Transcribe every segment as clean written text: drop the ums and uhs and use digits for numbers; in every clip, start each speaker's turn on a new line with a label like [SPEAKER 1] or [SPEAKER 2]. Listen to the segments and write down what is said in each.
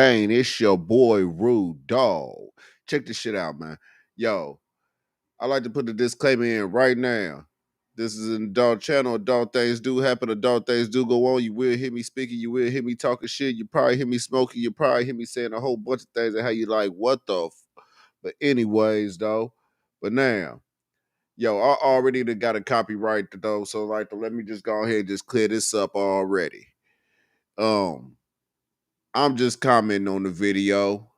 [SPEAKER 1] Hey, it's your boy Rude Dog. Check this shit out, man. Yo, I like to put the disclaimer in right now. This is an adult channel. Adult things do happen. Adult things do go on. You will hear me speaking. You will hear me talking shit. You probably hear me smoking. You probably hear me saying a whole bunch of things and how you like, what the But anyways, though. But now, yo, I already done got a copyright though. So like, let me just go ahead and just clear this up already. I'm just commenting on the video.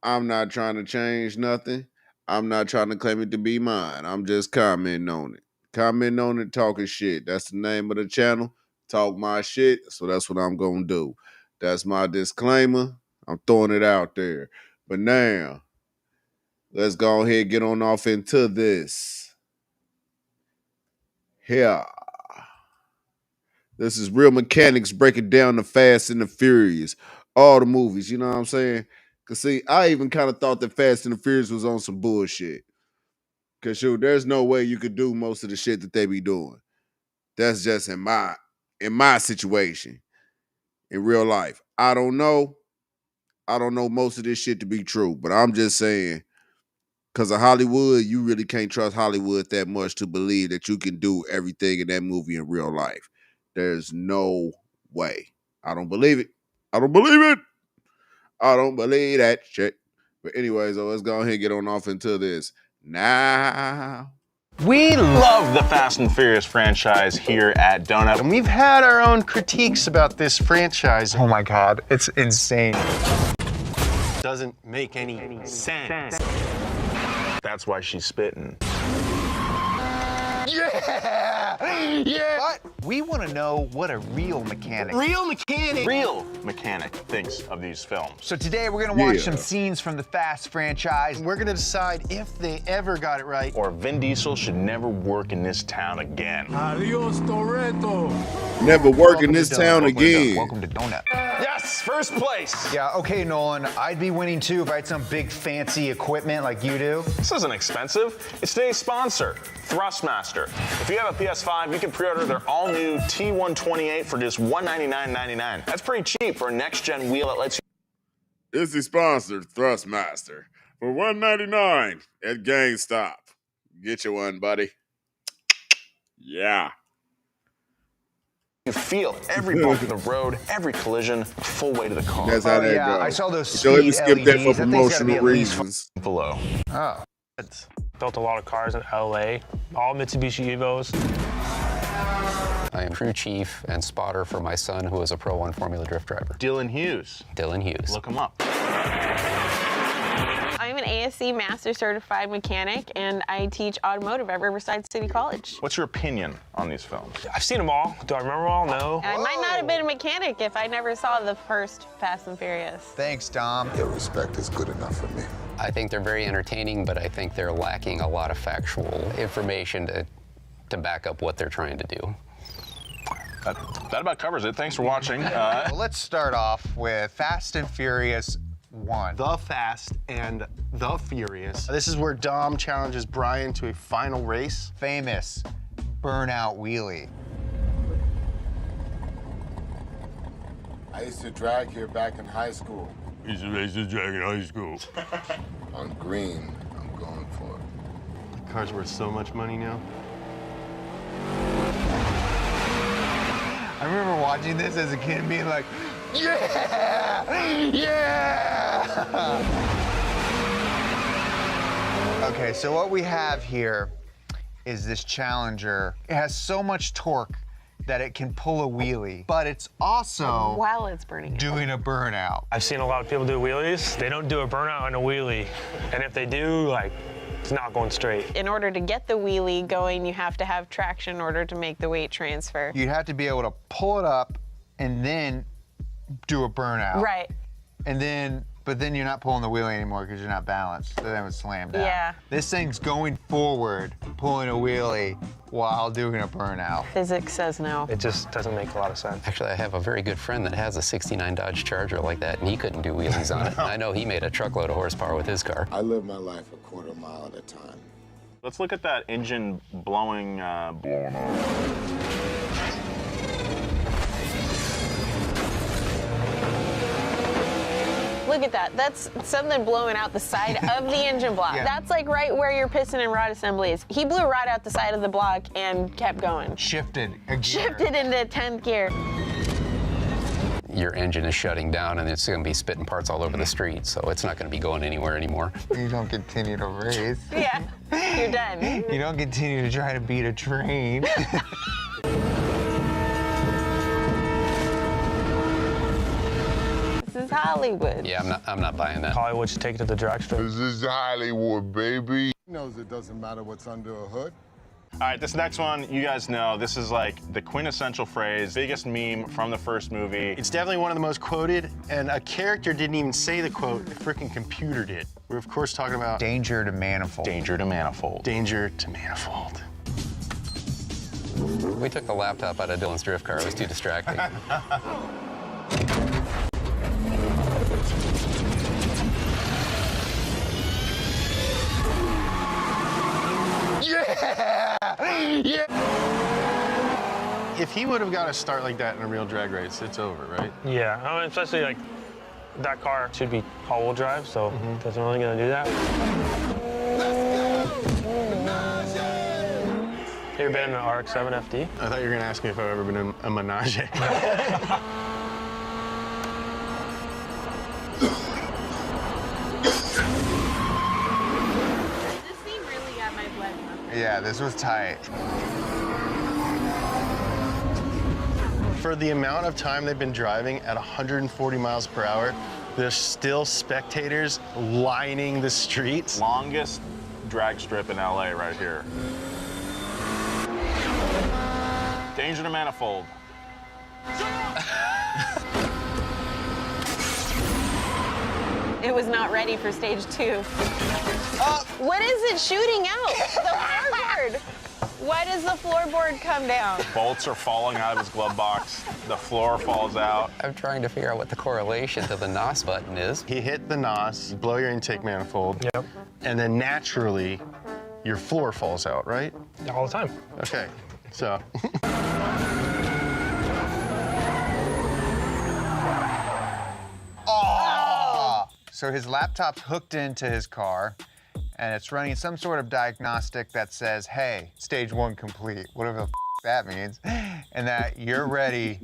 [SPEAKER 1] I'm not trying to change nothing. I'm not trying to claim it to be mine. I'm just commenting on it. Commenting on it, talking shit. That's the name of the channel. Talk my shit. So that's what I'm going to do. That's my disclaimer. I'm throwing it out there. But now, let's go ahead and get on off into this. Here. This is Real Mechanics breaking down the Fast and the Furious. All the movies, you know what I'm saying? Because, see, I even kind of thought that Fast and the Furious was on some bullshit. Because, shoot, there's no way you could do most of the shit that they be doing. That's just in my situation, in real life. I don't know most of this shit to be true, but I'm just saying, because of Hollywood, you really can't trust Hollywood that much to believe that you can do everything in that movie in real life. There's no way. I don't believe it. I don't believe it. I don't believe that shit. But anyways, let's go ahead and get on off into this now.
[SPEAKER 2] We love the Fast and Furious franchise here at Donut, and we've had our own critiques about this franchise.
[SPEAKER 3] Oh my God, it's insane.
[SPEAKER 2] Doesn't make any sense. That's why she's spitting.
[SPEAKER 3] Yeah! Yeah! What? We want to know what a real mechanic.
[SPEAKER 2] Real mechanic thinks of these films.
[SPEAKER 3] So today we're gonna watch some scenes from the Fast franchise.
[SPEAKER 2] We're gonna decide if they ever got it right, or Vin Diesel should never work in this town again.
[SPEAKER 4] Adios, Toretto.
[SPEAKER 1] Never work in this town again.
[SPEAKER 3] Welcome to Donut.
[SPEAKER 2] Yes, first place.
[SPEAKER 3] Yeah, okay, Nolan. I'd be winning too if I had some big fancy equipment like you do.
[SPEAKER 2] This isn't expensive. It's today's sponsor, Thrustmaster. If you have a PS5, you can pre-order their all-new T128 for just $199.99. That's pretty cheap for a next-gen wheel that lets you...
[SPEAKER 1] This is sponsored Thrustmaster for $199 at GameStop. Get you one, buddy. Yeah.
[SPEAKER 2] You feel every bump of the road, every collision, the full weight of the car.
[SPEAKER 1] That's how that
[SPEAKER 3] yeah,
[SPEAKER 1] goes.
[SPEAKER 3] I saw those
[SPEAKER 1] So let me skip
[SPEAKER 3] speed
[SPEAKER 1] that for
[SPEAKER 3] LEDs. That thing's gotta be
[SPEAKER 1] promotional
[SPEAKER 3] at least
[SPEAKER 1] reasons.
[SPEAKER 2] Below.
[SPEAKER 3] Oh.
[SPEAKER 5] Built a lot of cars in LA, all Mitsubishi Evos.
[SPEAKER 6] I am crew chief and spotter for my son, who is a Pro 1 Formula Drift driver.
[SPEAKER 2] Dylan Hughes.
[SPEAKER 6] Dylan Hughes.
[SPEAKER 2] Look him up.
[SPEAKER 7] I'm an ASC Master Certified Mechanic, and I teach automotive at Riverside City College.
[SPEAKER 2] What's your opinion on these films?
[SPEAKER 5] I've seen them all. Do I remember them all? No.
[SPEAKER 7] I might not have been a mechanic if I never saw the first Fast and Furious.
[SPEAKER 3] Thanks, Dom.
[SPEAKER 4] Your respect is good enough for me.
[SPEAKER 6] I think they're very entertaining, but I think they're lacking a lot of factual information to back up what they're trying to do.
[SPEAKER 2] That about covers it. Thanks for watching.
[SPEAKER 3] Well, let's start off with Fast and Furious 1.
[SPEAKER 8] The Fast and the Furious. This is where Dom challenges Brian to a final race.
[SPEAKER 3] Famous burnout wheelie.
[SPEAKER 4] I used to drag here back in high school.
[SPEAKER 5] He's a racist drag in high school.
[SPEAKER 4] On green, I'm going for it.
[SPEAKER 8] The car's worth so much money now.
[SPEAKER 3] I remember watching this as a kid and being like, yeah! Yeah! Okay, so what we have here is this Challenger. It has so much torque that it can pull a wheelie, but it's also
[SPEAKER 7] While it's burning.
[SPEAKER 3] doing a burnout.
[SPEAKER 5] I've seen a lot of people do wheelies. They don't do a burnout on a wheelie. And if they do, like, it's not going straight.
[SPEAKER 7] In order to get the wheelie going, you have to have traction in order to make the weight transfer.
[SPEAKER 3] You'd have to be able to pull it up and then do a burnout.
[SPEAKER 7] Right.
[SPEAKER 3] And then, but then you're not pulling the wheelie anymore because you're not balanced. So then it would slam down.
[SPEAKER 7] Yeah.
[SPEAKER 3] This thing's going forward, pulling a wheelie while doing a burnout.
[SPEAKER 7] Physics says no.
[SPEAKER 5] It just doesn't make a lot of sense.
[SPEAKER 6] Actually, I have a very good friend that has a '69 Dodge Charger like that, and he couldn't do wheelies on it. I know he made a truckload of horsepower with his car.
[SPEAKER 4] I live my life a quarter mile at a time.
[SPEAKER 2] Let's look at that engine blowing up.
[SPEAKER 7] Look at that. That's something blowing out the side of the engine block.
[SPEAKER 3] Yeah.
[SPEAKER 7] That's like right where your piston and rod assembly is. He blew right out the side of the block and kept going.
[SPEAKER 3] Shifted a gear.
[SPEAKER 7] Shifted into 10th gear.
[SPEAKER 6] Your engine is shutting down and it's going to be spitting parts all over the street, so it's not going to be going anywhere anymore.
[SPEAKER 3] You don't continue to race.
[SPEAKER 7] Yeah, you're done.
[SPEAKER 3] You don't continue to try to beat a train.
[SPEAKER 7] This is Hollywood.
[SPEAKER 6] Yeah, I'm not buying that.
[SPEAKER 5] Hollywood should take it to the drag strip.
[SPEAKER 4] This is Hollywood, baby. He knows it doesn't matter what's under a hood.
[SPEAKER 2] All right, this next one, you guys know, this is like the quintessential phrase, biggest meme from the first movie.
[SPEAKER 8] It's definitely one of the most quoted, and a character didn't even say the quote, the freaking computer did. We're of course talking about
[SPEAKER 3] Danger to manifold.
[SPEAKER 2] Danger to manifold.
[SPEAKER 8] danger to manifold.
[SPEAKER 6] We took the laptop out of Dylan's drift car. It was too distracting.
[SPEAKER 8] If he would have got a start like that in a real drag race, it's over, right?
[SPEAKER 5] Yeah, I mean, especially like that car should be all-wheel drive, so that's only gonna do that. You ever been in an RX-7 FD?
[SPEAKER 8] I thought you were gonna ask me if I've ever been in a menage.
[SPEAKER 7] This scene really got my blood pumping.
[SPEAKER 3] Yeah, this was tight.
[SPEAKER 8] For the amount of time they've been driving at 140 miles per hour, there's still spectators lining the streets.
[SPEAKER 2] Longest drag strip in LA right here. Danger to manifold.
[SPEAKER 7] It was not ready for stage 2. What is it shooting out? The floorboard. Why does the floorboard come down?
[SPEAKER 2] Bolts are falling out of his glove box. The floor falls out.
[SPEAKER 6] I'm trying to figure out what the correlation to the NOS button is.
[SPEAKER 8] He hit the NOS, you blow your intake manifold,
[SPEAKER 5] Yep,
[SPEAKER 8] and then naturally, your floor falls out, right?
[SPEAKER 5] all the time.
[SPEAKER 8] Okay, so.
[SPEAKER 3] So his laptop's hooked into his car, and it's running some sort of diagnostic that says, hey, stage 1 complete, whatever the that means, and that you're ready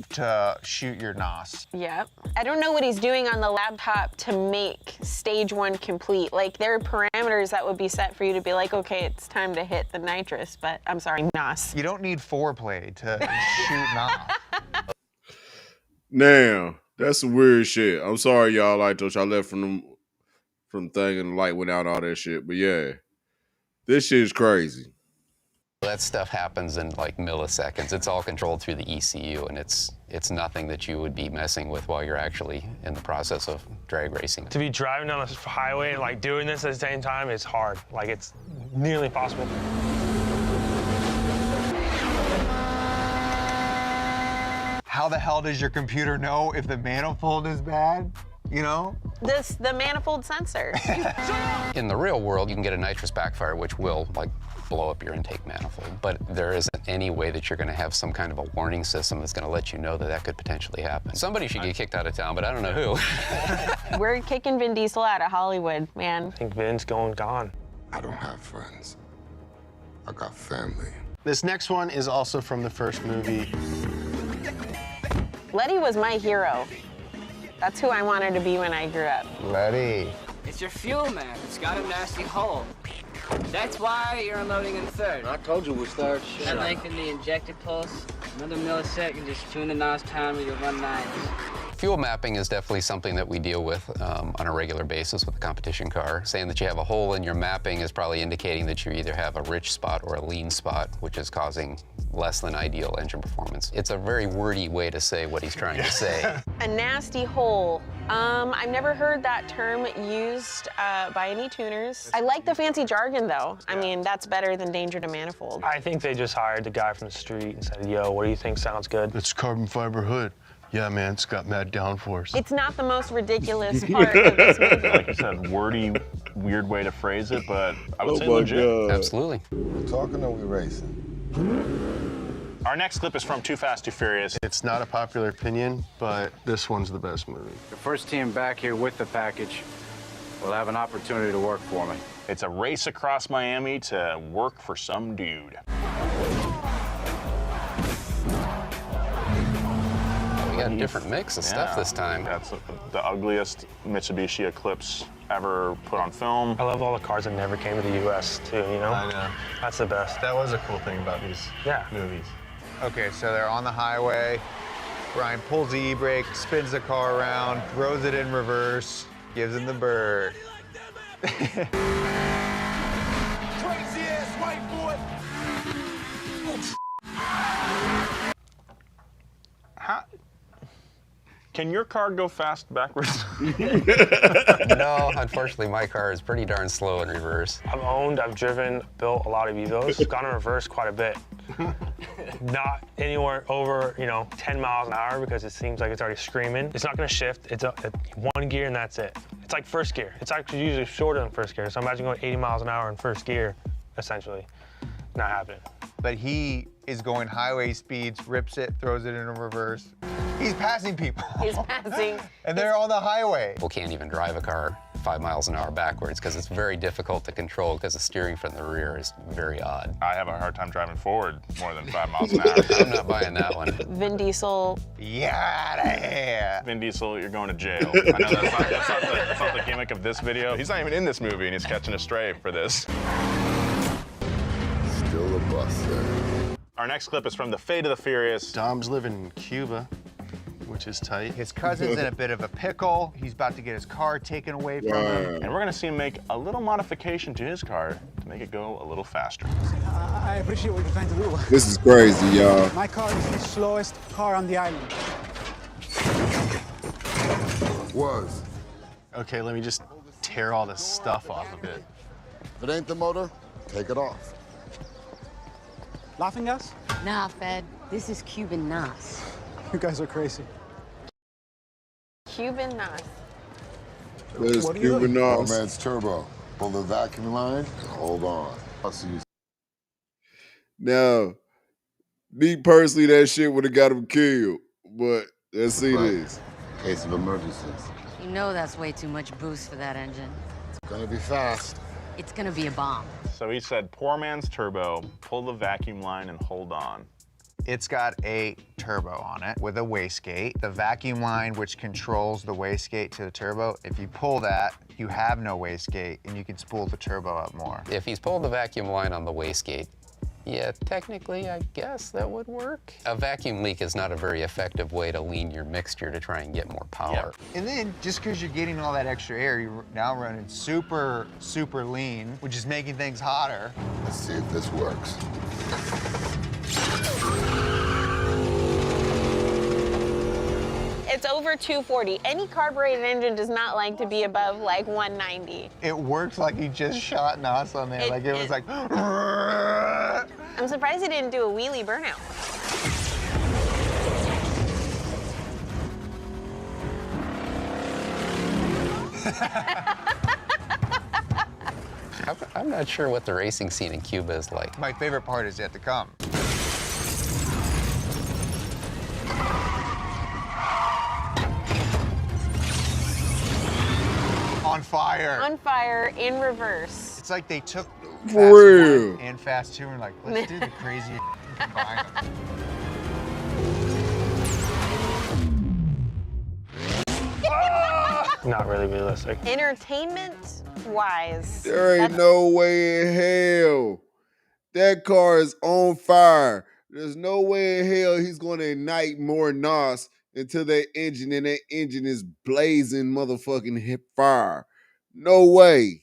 [SPEAKER 3] to shoot your NOS.
[SPEAKER 7] Yep. I don't know what he's doing on the laptop to make stage 1 complete. Like, there are parameters that would be set for you to be like, okay, it's time to hit the nitrous, but I'm sorry, NOS.
[SPEAKER 3] You don't need foreplay to shoot NOS.
[SPEAKER 1] Now, that's some weird shit. I'm sorry, y'all. Like those, I left from thing and the light went out, all that shit. But yeah, this shit is crazy.
[SPEAKER 6] That stuff happens in like milliseconds. It's all controlled through the ECU, and it's nothing that you would be messing with while you're actually in the process of drag racing.
[SPEAKER 5] To be driving down the highway and like doing this at the same time is hard. Like, it's nearly impossible.
[SPEAKER 3] How the hell does your computer know if the manifold is bad? You know?
[SPEAKER 7] The manifold sensor.
[SPEAKER 6] In the real world, you can get a nitrous backfire, which will like blow up your intake manifold, but there isn't any way that you're going to have some kind of a warning system that's going to let you know that that could potentially happen. Somebody should get kicked out of town, but I don't know who.
[SPEAKER 7] We're kicking Vin Diesel out of Hollywood, man.
[SPEAKER 5] I think Vin's gone.
[SPEAKER 4] I don't have friends. I got family.
[SPEAKER 8] This next one is also from the first movie.
[SPEAKER 7] Letty was my hero. That's who I wanted to be when I grew up.
[SPEAKER 3] Letty.
[SPEAKER 9] It's your fuel, man. It's got a nasty hole. That's why you're unloading in third.
[SPEAKER 10] I told you we started.
[SPEAKER 9] That lengthen the injected pulse. Another millisecond, just tune the NOS timer, you'll run 90s.
[SPEAKER 6] Fuel mapping is definitely something that we deal with on a regular basis with a competition car. Saying that you have a hole in your mapping is probably indicating that you either have a rich spot or a lean spot, which is causing less than ideal engine performance. It's a very wordy way to say what he's trying to say.
[SPEAKER 7] A nasty hole. I've never heard that term used by any tuners. I like the fancy jargon, though. I mean, that's better than danger to manifold.
[SPEAKER 5] I think they just hired the guy from the street and said, yo, what do you think sounds good?
[SPEAKER 8] It's carbon fiber hood. Yeah, man, it's got mad downforce.
[SPEAKER 7] It's not the most ridiculous part of this movie.
[SPEAKER 2] Like you said, wordy, weird way to phrase it, but I would say
[SPEAKER 1] my
[SPEAKER 2] legit.
[SPEAKER 1] God.
[SPEAKER 6] Absolutely.
[SPEAKER 4] We talking or we racing?
[SPEAKER 2] All Our next clip is from Too Fast, Too Furious.
[SPEAKER 8] It's not a popular opinion, but this one's the best movie.
[SPEAKER 10] The first team back here with the package will have an opportunity to work for me.
[SPEAKER 2] It's a race across Miami to work for some dude.
[SPEAKER 6] We got a different mix of stuff this time.
[SPEAKER 2] That's the ugliest Mitsubishi Eclipse ever put on film.
[SPEAKER 5] I love all the cars that never came to the U.S. too, you know?
[SPEAKER 8] I know.
[SPEAKER 5] That's the best.
[SPEAKER 8] That was a cool thing about these movies.
[SPEAKER 3] Okay, so they're on the highway. Brian pulls the e-brake, spins the car around, throws it in reverse, gives him the bird.
[SPEAKER 4] Crazy ass white boy.
[SPEAKER 2] Can your car go fast backwards?
[SPEAKER 6] No, unfortunately, my car is pretty darn slow in reverse.
[SPEAKER 5] I've driven, built a lot of Evos, gone in reverse quite a bit. Not anywhere over, 10 miles an hour because it seems like it's already screaming. It's not gonna shift, it's one gear and that's it. It's like first gear. It's actually usually shorter than first gear. So imagine going 80 miles an hour in first gear, essentially. Not happening.
[SPEAKER 3] But he is going highway speeds, rips it, throws it in a reverse. He's passing people.
[SPEAKER 7] He's passing.
[SPEAKER 3] And they're on the highway.
[SPEAKER 6] People can't even drive a car 5 miles an hour backwards because it's very difficult to control because the steering from the rear is very odd.
[SPEAKER 2] I have a hard time driving forward more than 5 miles an hour.
[SPEAKER 6] I'm not buying that one.
[SPEAKER 7] Vin Diesel.
[SPEAKER 3] Yeah.
[SPEAKER 2] Vin Diesel, you're going to jail. I know that's not the gimmick of this video. He's not even in this movie and he's catching a stray for this.
[SPEAKER 4] Still a bus there.
[SPEAKER 2] Our next clip is from The Fate of the Furious.
[SPEAKER 8] Dom's living in Cuba, which is tight.
[SPEAKER 3] His cousin's in a bit of a pickle. He's about to get his car taken away from him.
[SPEAKER 2] And we're gonna see him make a little modification to his car to make it go a little faster.
[SPEAKER 11] I appreciate what you're trying to do.
[SPEAKER 1] This is crazy, y'all.
[SPEAKER 11] My car is the slowest car on the island.
[SPEAKER 4] Was.
[SPEAKER 8] Okay, let me just tear all this stuff off of it.
[SPEAKER 4] If it ain't the motor, take it off.
[SPEAKER 11] Laughing gas?
[SPEAKER 12] Nah, Fed. This is Cuban Nas.
[SPEAKER 11] You guys are crazy.
[SPEAKER 7] Cuban Nas.
[SPEAKER 1] This is
[SPEAKER 11] What are you
[SPEAKER 1] Cuban
[SPEAKER 11] doing?
[SPEAKER 4] Oh,
[SPEAKER 1] Nas.
[SPEAKER 4] man's turbo. Pull the vacuum line and hold on. I'll see you.
[SPEAKER 1] Now, me personally, that shit would have got him killed. But let's see this.
[SPEAKER 4] Case of emergencies.
[SPEAKER 12] You know that's way too much boost for that engine.
[SPEAKER 4] It's gonna be fast.
[SPEAKER 12] It's gonna be a bomb.
[SPEAKER 2] So he said, poor man's turbo, pull the vacuum line and hold on.
[SPEAKER 3] It's got a turbo on it with a wastegate. The vacuum line, which controls the wastegate to the turbo, if you pull that, you have no wastegate and you can spool the turbo up more.
[SPEAKER 6] If he's pulled the vacuum line on the wastegate, yeah, technically, I guess that would work. A vacuum leak is not a very effective way to lean your mixture to try and get more power.
[SPEAKER 3] And then just because you're getting all that extra air, you're now running super, super lean, which is making things hotter.
[SPEAKER 4] Let's see if this works.
[SPEAKER 7] It's over 240. Any carbureted engine does not like to be above like 190.
[SPEAKER 3] It worked like he just shot Nas on there. Like it was like.
[SPEAKER 7] I'm surprised he didn't do a wheelie burnout.
[SPEAKER 6] I'm not sure what the racing scene in Cuba is like.
[SPEAKER 3] My favorite part is yet to come. On fire.
[SPEAKER 7] On fire in reverse.
[SPEAKER 3] It's like they took Fast
[SPEAKER 1] For real.
[SPEAKER 3] 1 and Fast 2 and like, let's do the crazy and combine them.
[SPEAKER 5] Not really realistic.
[SPEAKER 7] Entertainment-wise.
[SPEAKER 1] There ain't no way in hell. That car is on fire. There's no way in hell he's going to ignite more NOS into that engine, and that engine is blazing motherfucking hip fire. No way.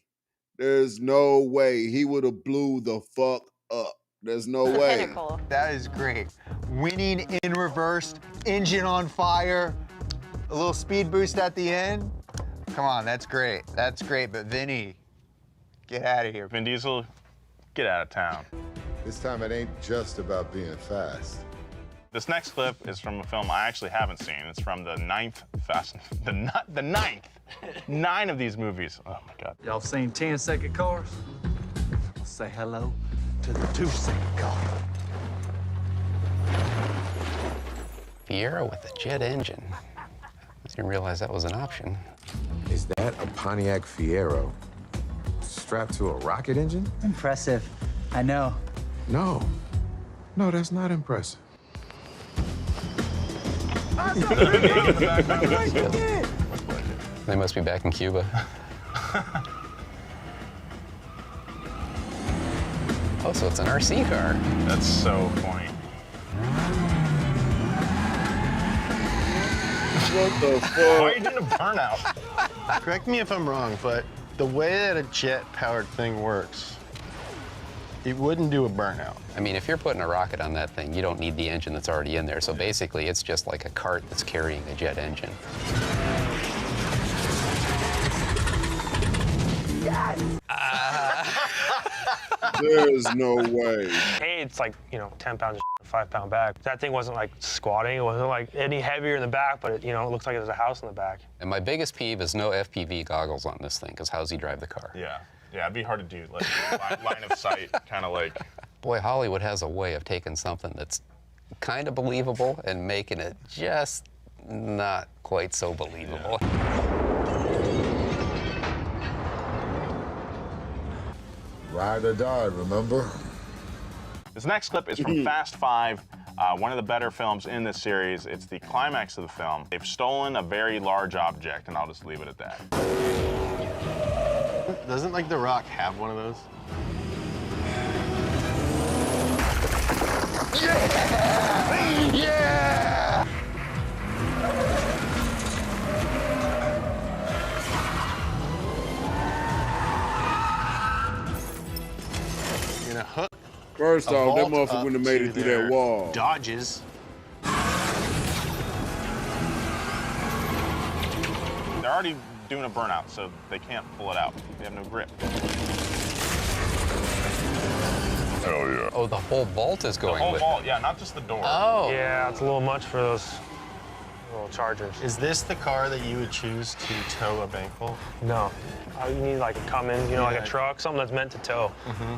[SPEAKER 1] There's no way. He would have blew the fuck up. There's no way.
[SPEAKER 7] Pinnacle.
[SPEAKER 3] That is great. Winning in reverse, engine on fire, a little speed boost at the end. Come on, that's great. That's great, but Vinny, get out of here.
[SPEAKER 2] Vin Diesel, get out of town.
[SPEAKER 4] This time it ain't just about being fast.
[SPEAKER 2] This next clip is from a film I actually haven't seen. It's from the ninth Fast, the ninth. 9 of these movies. Oh my God.
[SPEAKER 13] Y'all seen 10-second cars? Say hello to the 2-second car.
[SPEAKER 6] Fiero with a jet engine. I didn't realize that was an option.
[SPEAKER 14] Is that a Pontiac Fiero strapped to a rocket engine?
[SPEAKER 15] Impressive. I know.
[SPEAKER 14] No. No, that's not impressive.
[SPEAKER 6] They must be back in Cuba. Oh, so it's an RC car.
[SPEAKER 2] That's so funny.
[SPEAKER 1] What the fuck?
[SPEAKER 2] Why are you doing a burnout?
[SPEAKER 8] Correct me if I'm wrong, but the way that a jet-powered thing works, it wouldn't do a burnout.
[SPEAKER 6] I mean, if you're putting a rocket on that thing, you don't need the engine that's already in there. So basically, it's just like a cart that's carrying a jet engine.
[SPEAKER 1] There's no way.
[SPEAKER 5] Hey, it's like, 10 pounds of 5-pound bag. That thing wasn't like squatting. It wasn't like any heavier in the back, but it looks like there's a house in the back.
[SPEAKER 6] And my biggest peeve is no FPV goggles on this thing, because how's he drive the car?
[SPEAKER 2] Yeah, it'd be hard to do, like, line of sight, kind of like.
[SPEAKER 6] Boy, Hollywood has a way of taking something that's kind of believable and making it just not quite so believable.
[SPEAKER 4] Ride or die, remember?
[SPEAKER 2] This next clip is from Fast 5, one of the better films in this series. It's the climax of the film. They've stolen a very large object, and I'll just leave it at that.
[SPEAKER 8] Doesn't, like, The Rock have one of those?
[SPEAKER 14] Yeah! Yeah!
[SPEAKER 8] You're gonna hook.
[SPEAKER 1] First off, that motherfucker wouldn't have made it through that wall.
[SPEAKER 8] Dodges.
[SPEAKER 2] They're already doing a burnout, so they can't pull it out. They have no grip.
[SPEAKER 1] Hell yeah.
[SPEAKER 6] Oh, the whole vault is going
[SPEAKER 2] The whole
[SPEAKER 6] with
[SPEAKER 2] vault,
[SPEAKER 6] it.
[SPEAKER 2] yeah, not just the door.
[SPEAKER 6] Oh.
[SPEAKER 5] Yeah, it's a little much for those little Chargers.
[SPEAKER 8] Is this the car that you would choose to tow a bank vault?
[SPEAKER 5] No. You need like a Cummins, like a truck, something that's meant to tow.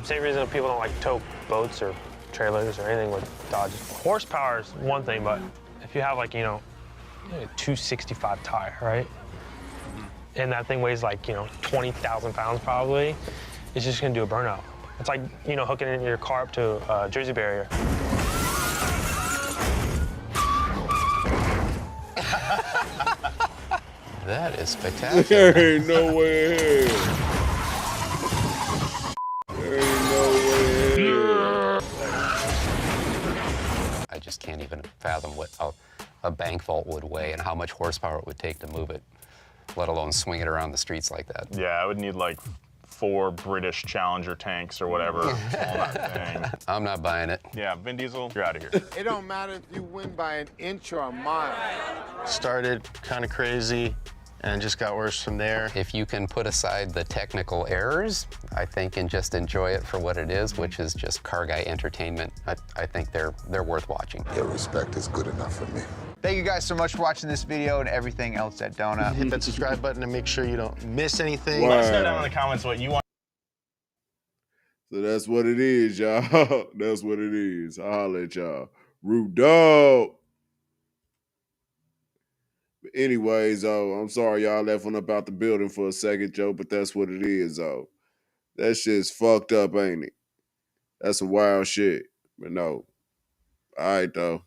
[SPEAKER 5] Same reason that people don't like tow boats or trailers or anything with Dodges. Horsepower is one thing, but if you have like, a 265 tire, right? And that thing weighs like, 20,000 pounds probably, it's just gonna do a burnout. It's like, hooking in your car up to a Jersey barrier.
[SPEAKER 6] That is spectacular.
[SPEAKER 1] There ain't no way in hell. There ain't no way in hell.
[SPEAKER 6] I just can't even fathom what a bank vault would weigh and how much horsepower it would take to move it, let alone swing it around the streets like that.
[SPEAKER 2] Yeah, I would need like 4 British Challenger tanks or whatever on that thing.
[SPEAKER 6] I'm not buying it.
[SPEAKER 2] Yeah, Vin Diesel, you're out of here.
[SPEAKER 4] It don't matter if you win by an inch or a mile.
[SPEAKER 8] Started kind of crazy and just got worse from there.
[SPEAKER 6] If you can put aside the technical errors, I think, and just enjoy it for what it is, which is just car guy entertainment, I think they're worth watching.
[SPEAKER 4] Your respect is good enough for me.
[SPEAKER 3] Thank you guys so much for watching this video and everything else at Donut.
[SPEAKER 8] Hit that subscribe button to make sure you don't miss anything.
[SPEAKER 1] Wow.
[SPEAKER 2] Let us know down in the comments what you want.
[SPEAKER 1] So that's what it is, y'all. That's what it is. I'll holler at y'all. Rude dog. But anyways, I'm sorry y'all left one up out the building for a second, Joe, but that's what it is, though. That shit's fucked up, ain't it? That's some wild shit. But no. All right, though.